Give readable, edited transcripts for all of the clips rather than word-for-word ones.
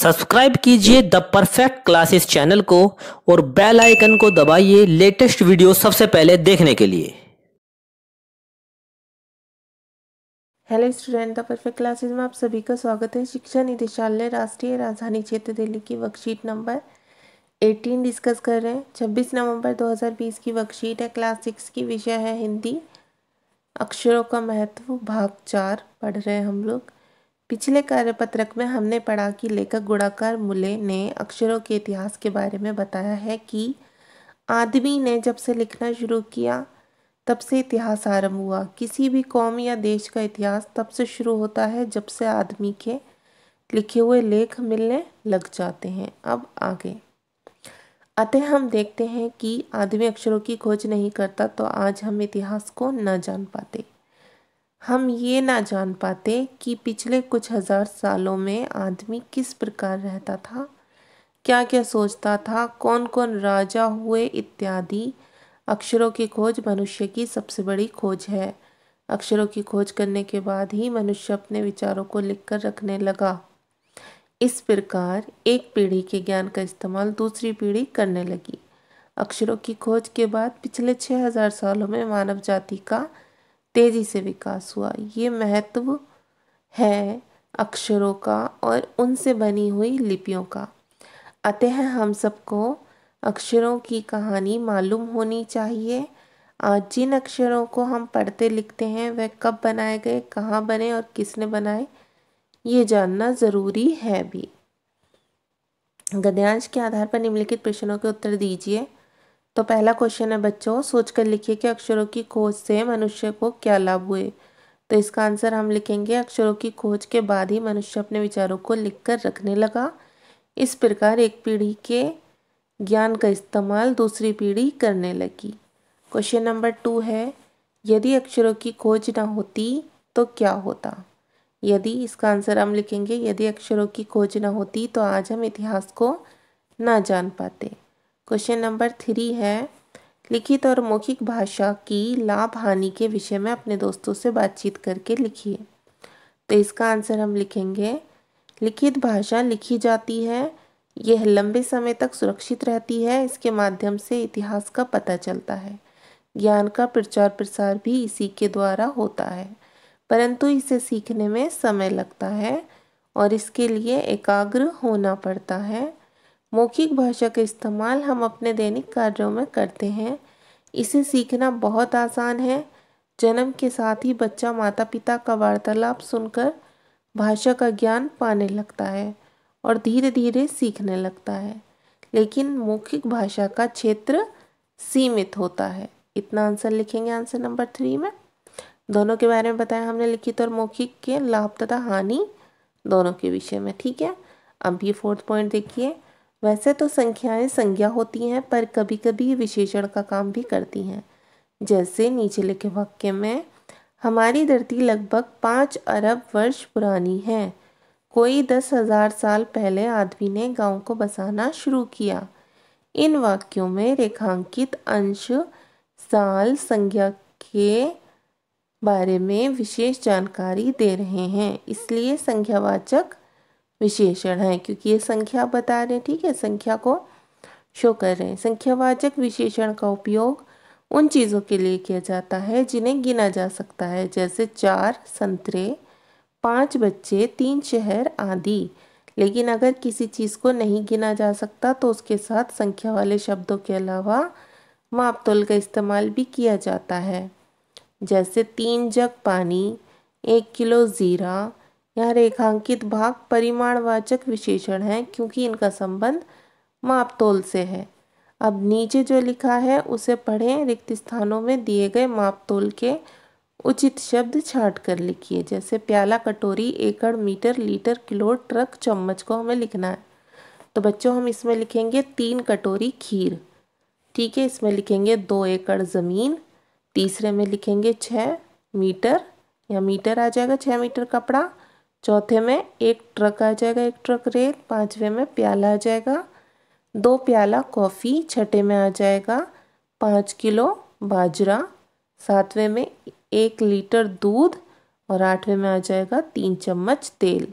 Subscribe कीजिए the perfect classes channel को और बेल आइकन को दबाइए लेटेस्ट वीडियो सबसे पहले देखने के लिए। Hello student, the perfect classes में आप सभी का स्वागत है। शिक्षा निदेशालय राष्ट्रीय राजधानी क्षेत्र दिल्ली की वर्कशीट नंबर 18 डिस्कस कर रहे हैं। 26 नवंबर 2020 की वर्कशीट है। क्लास 6 की विषय है हिंदी। अक्षरों का महत्व भाग 4 पढ़ रहे हैं हम लोग। पिछले कार्यपत्रक में हमने पढ़ा कि लेखक गुणाकर मुले ने अक्षरों के इतिहास के बारे में बताया है कि आदमी ने जब से लिखना शुरू किया तब से इतिहास आरंभ हुआ। किसी भी कौम या देश का इतिहास तब से शुरू होता है जब से आदमी के लिखे हुए लेख मिलने लग जाते हैं। अब आगे अतः हम देखते हैं कि आदमी अक्षरों की खोज नहीं करता तो आज हम इतिहास को न जान पाते। हम ये ना जान पाते कि पिछले कुछ हजार सालों में आदमी किस प्रकार रहता था, क्या क्या सोचता था, कौन कौन राजा हुए इत्यादि। अक्षरों की खोज मनुष्य की सबसे बड़ी खोज है। अक्षरों की खोज करने के बाद ही मनुष्य अपने विचारों को लिखकर रखने लगा। इस प्रकार एक पीढ़ी के ज्ञान का इस्तेमाल दूसरी पीढ़ी करने लगी। अक्षरों की खोज के बाद पिछले 6000 सालों में मानव जाति का तेजी से विकास हुआ। ये महत्व है अक्षरों का और उनसे बनी हुई लिपियों का। अतः हम सबको अक्षरों की कहानी मालूम होनी चाहिए। आज जिन अक्षरों को हम पढ़ते लिखते हैं वह कब बनाए गए, कहाँ बने और किसने बनाए, ये जानना ज़रूरी है भी। गद्यांश के आधार पर निम्नलिखित प्रश्नों के उत्तर दीजिए। तो पहला क्वेश्चन है बच्चों, सोचकर लिखिए कि अक्षरों की खोज से मनुष्य को क्या लाभ हुए। तो इसका आंसर हम लिखेंगे अक्षरों की खोज के बाद ही मनुष्य अपने विचारों को लिखकर रखने लगा। इस प्रकार एक पीढ़ी के ज्ञान का इस्तेमाल दूसरी पीढ़ी करने लगी। क्वेश्चन नंबर 2 है, यदि अक्षरों की खोज न होती तो क्या होता। यदि, इसका आंसर हम लिखेंगे यदि अक्षरों की खोज न होती तो आज हम इतिहास को ना जान पाते। क्वेश्चन नंबर 3 है, लिखित और मौखिक भाषा की लाभ हानि के विषय में अपने दोस्तों से बातचीत करके लिखिए। तो इसका आंसर हम लिखेंगे लिखित भाषा लिखी जाती है, यह लंबे समय तक सुरक्षित रहती है, इसके माध्यम से इतिहास का पता चलता है। ज्ञान का प्रचार प्रसार भी इसी के द्वारा होता है, परंतु इसे सीखने में समय लगता है और इसके लिए एकाग्र होना पड़ता है। मौखिक भाषा का इस्तेमाल हम अपने दैनिक कार्यों में करते हैं। इसे सीखना बहुत आसान है। जन्म के साथ ही बच्चा माता पिता का वार्तालाप सुनकर भाषा का ज्ञान पाने लगता है और धीरे धीरे सीखने लगता है, लेकिन मौखिक भाषा का क्षेत्र सीमित होता है। इतना आंसर लिखेंगे आंसर नंबर 3 में। दोनों के बारे में बताया हमने, लिखित और मौखिक के लाभ तथा हानि दोनों के विषय में। ठीक है, अब ये 4th पॉइंट देखिए। वैसे तो संख्याएं संज्ञा होती हैं पर कभी कभी विशेषण का काम भी करती हैं। जैसे नीचे लिखे वाक्य में, हमारी धरती लगभग 5 अरब वर्ष पुरानी है। कोई 10,000 साल पहले आदमी ने गांव को बसाना शुरू किया। इन वाक्यों में रेखांकित अंश साल संज्ञा के बारे में विशेष जानकारी दे रहे हैं, इसलिए संख्यावाचक विशेषण है, क्योंकि ये संख्या बता रहे हैं। ठीक है, संख्या को शो कर रहे हैं। संख्यावाचक विशेषण का उपयोग उन चीज़ों के लिए किया जाता है जिन्हें गिना जा सकता है, जैसे 4 संतरे, 5 बच्चे, 3 शहर आदि। लेकिन अगर किसी चीज़ को नहीं गिना जा सकता तो उसके साथ संख्या वाले शब्दों के अलावा मापतोल का इस्तेमाल भी किया जाता है, जैसे 3 जग पानी, 1 किलो जीरा। यहाँ रेखांकित भाग परिमाणवाचक विशेषण हैं क्योंकि इनका संबंध मापतोल से है। अब नीचे जो लिखा है उसे पढ़ें। रिक्त स्थानों में दिए गए मापतोल के उचित शब्द छांट कर लिखिए। जैसे प्याला, कटोरी, एकड़, मीटर, लीटर, किलो, ट्रक, चम्मच को हमें लिखना है। तो बच्चों हम इसमें लिखेंगे 3 कटोरी खीर। ठीक है, इसमें लिखेंगे 2 एकड़ ज़मीन। तीसरे में लिखेंगे 6 मीटर, या मीटर आ जाएगा 6 मीटर कपड़ा। चौथे में 1 ट्रक आ जाएगा, 1 ट्रक रेत। 5वें में प्याला आ जाएगा, 2 प्याला कॉफ़ी। छठे में आ जाएगा 5 किलो बाजरा। 7वें में 1 लीटर दूध और 8वें में आ जाएगा 3 चम्मच तेल।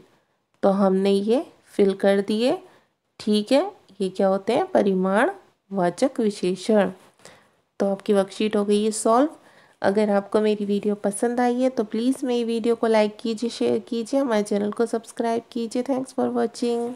तो हमने ये फिल कर दिए। ठीक है, ये क्या होते हैं? परिमाणवाचक विशेषण। तो आपकी वर्कशीट हो गई है सॉल्व। अगर आपको मेरी वीडियो पसंद आई है तो प्लीज़ मेरी वीडियो को लाइक कीजिए, शेयर कीजिए, हमारे चैनल को सब्सक्राइब कीजिए। Thanks for watching.